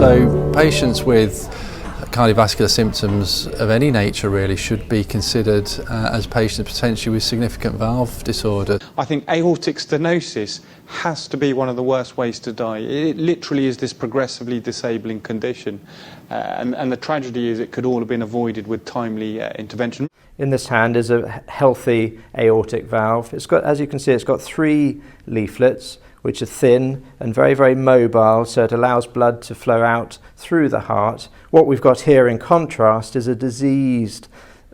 So patients with cardiovascular symptoms of any nature really should be considered as patients potentially with significant valve disorder. I think aortic stenosis has to be one of the worst ways to die. It literally is this progressively disabling condition, and the tragedy is it could all have been avoided with timely intervention. In this hand is a healthy aortic valve. It's got, as you can see, it's got 3 leaflets, which are thin and very, very mobile, so it allows blood to flow out through the heart. What we've got here in contrast is a diseased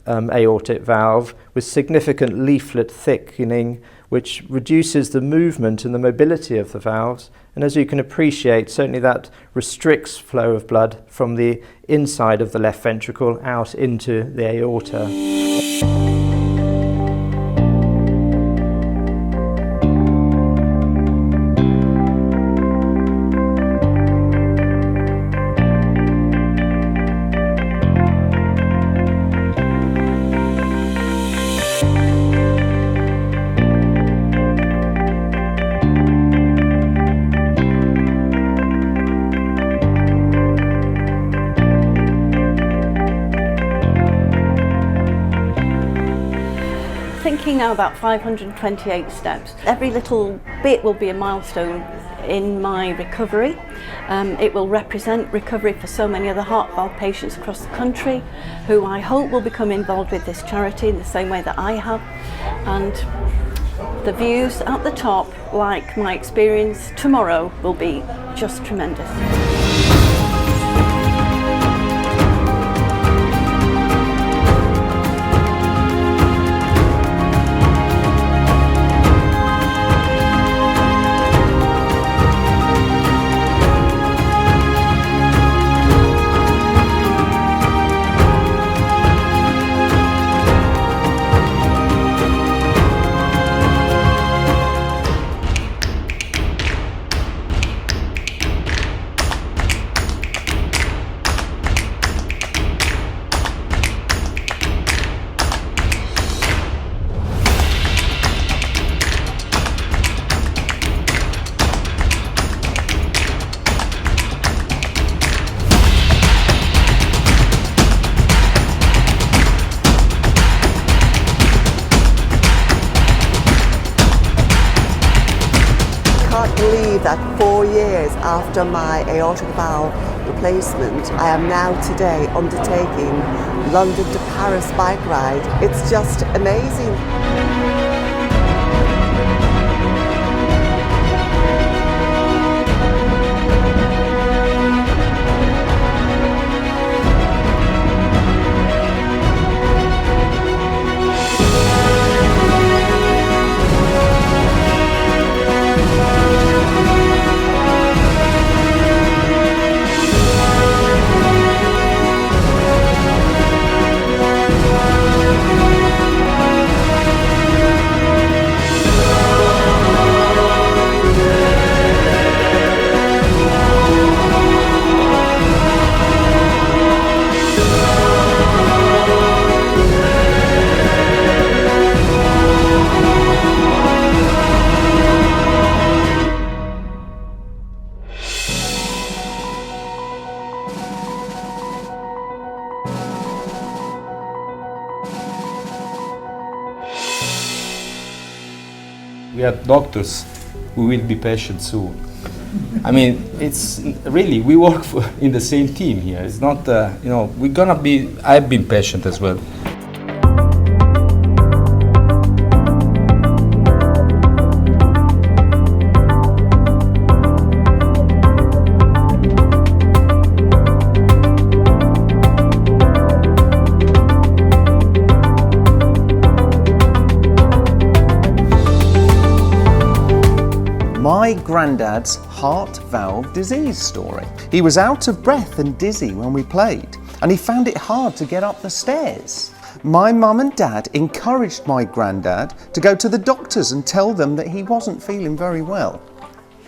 aortic valve with significant leaflet thickening, which reduces the movement and the mobility of the valves. And as you can appreciate, certainly that restricts flow of blood from the inside of the left ventricle out into the aorta. Thinking now about 528 steps. Every little bit will be a milestone in my recovery. It will represent recovery for so many other heart valve patients across the country who I hope will become involved with this charity in the same way that I have. And the views at the top, like my experience tomorrow, will be just tremendous. That 4 years after my aortic valve replacement, I am now today undertaking London to Paris bike ride. It's just amazing. We are doctors, we will be patients soon. I mean, it's really, we work in the same team here. It's not, we're gonna be, I've been patient as well. My granddad's heart valve disease story. He was out of breath and dizzy when we played, and he found it hard to get up the stairs. My mum and dad encouraged my granddad to go to the doctors and tell them that he wasn't feeling very well.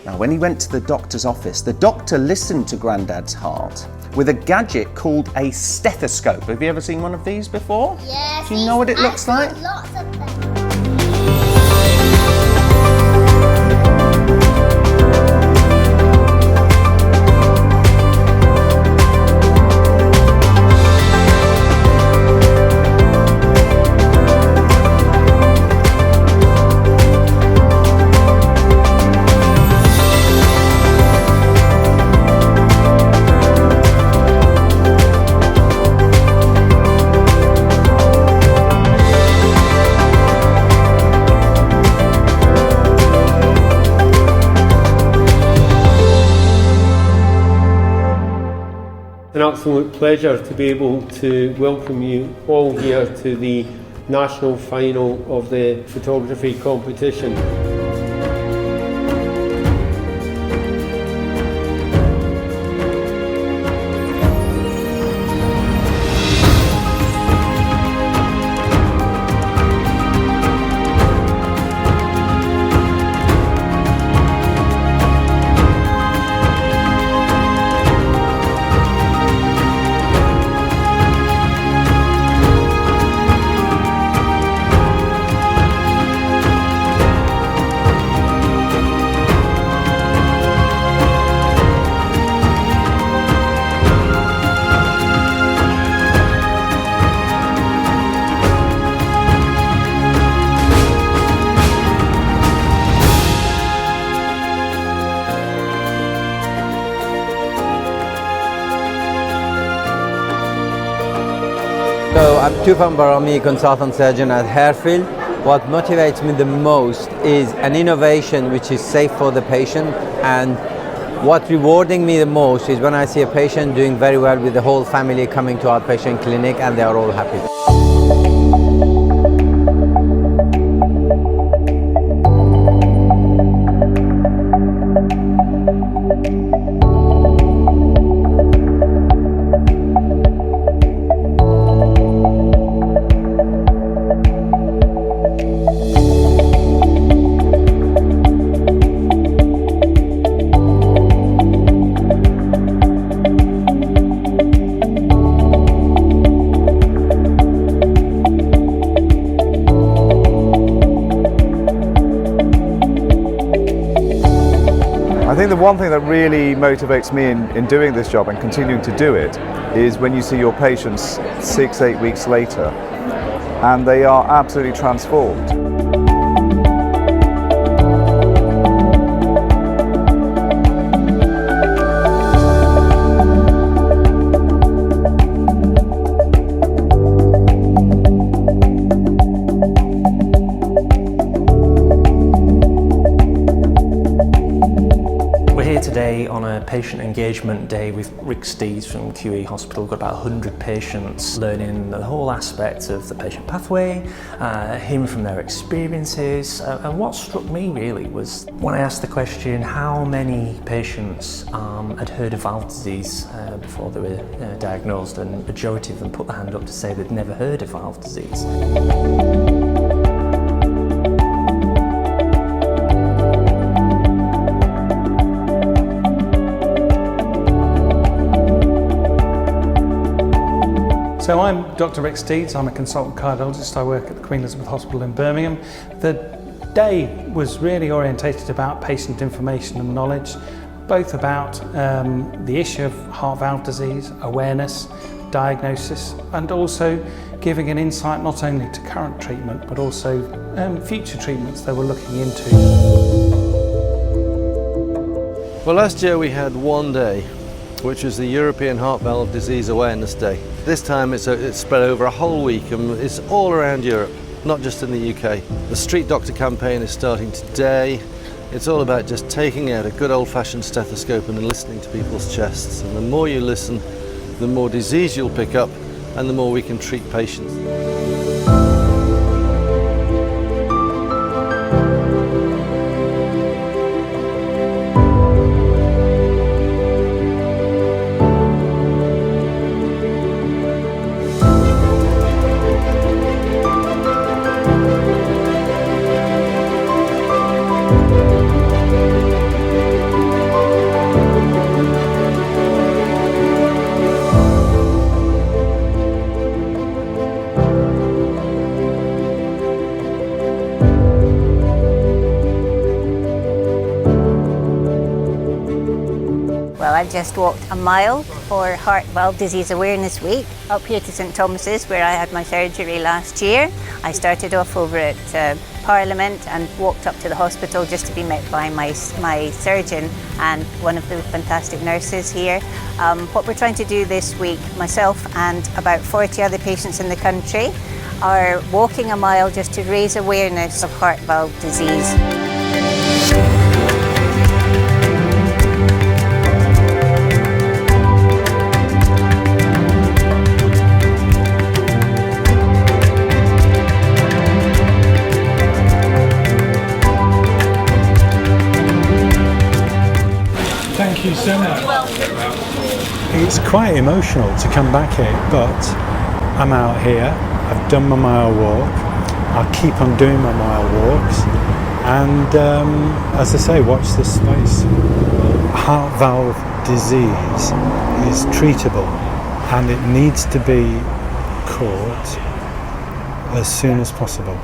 Now, when he went to the doctor's office, the doctor listened to granddad's heart with a gadget called a stethoscope. Have you ever seen one of these before? Yes. Do you know what it looks like? Lots of them. an absolute pleasure to be able to welcome you all here to the national final of the photography competition. So I'm Tufan Barami, consultant surgeon at Harefield. What motivates me the most is an innovation which is safe for the patient, and what rewarding me the most is when I see a patient doing very well with the whole family coming to our patient clinic and they are all happy. I think the one thing that really motivates me in doing this job and continuing to do it is when you see your patients 6-8 weeks later and they are absolutely transformed. Today on a patient engagement day with Rick Steeds from QE Hospital. We've got about 100 patients learning the whole aspect of the patient pathway, hearing from their experiences, and what struck me really was when I asked the question how many patients had heard of valve disease before they were diagnosed, and the majority of them put their hand up to say they'd never heard of valve disease. So I'm Dr. Rick Steeds, I'm a consultant cardiologist, I work at the Queen Elizabeth Hospital in Birmingham. The day was really orientated about patient information and knowledge, both about the issue of heart valve disease, awareness, diagnosis, and also giving an insight not only to current treatment but also future treatments they were looking into. Well, last year we had one day, which was the European Heart Valve Disease Awareness Day. This time it's spread over a whole week and it's all around Europe, not just in the UK. The Street Doctor campaign is starting today. It's all about just taking out a good old-fashioned stethoscope and listening to people's chests. And the more you listen, the more disease you'll pick up and the more we can treat patients. I just walked a mile for Heart Valve Disease Awareness Week up here to St Thomas's, where I had my surgery last year. I started off over at Parliament and walked up to the hospital just to be met by my surgeon and one of the fantastic nurses here. What we're trying to do this week, myself and about 40 other patients in the country, are walking a mile just to raise awareness of heart valve disease. you so much. It's quite emotional to come back here, but I'm out here, I've done my mile walk, I'll keep on doing my mile walks, and as I say, watch this space. Heart valve disease is treatable and it needs to be caught as soon as possible.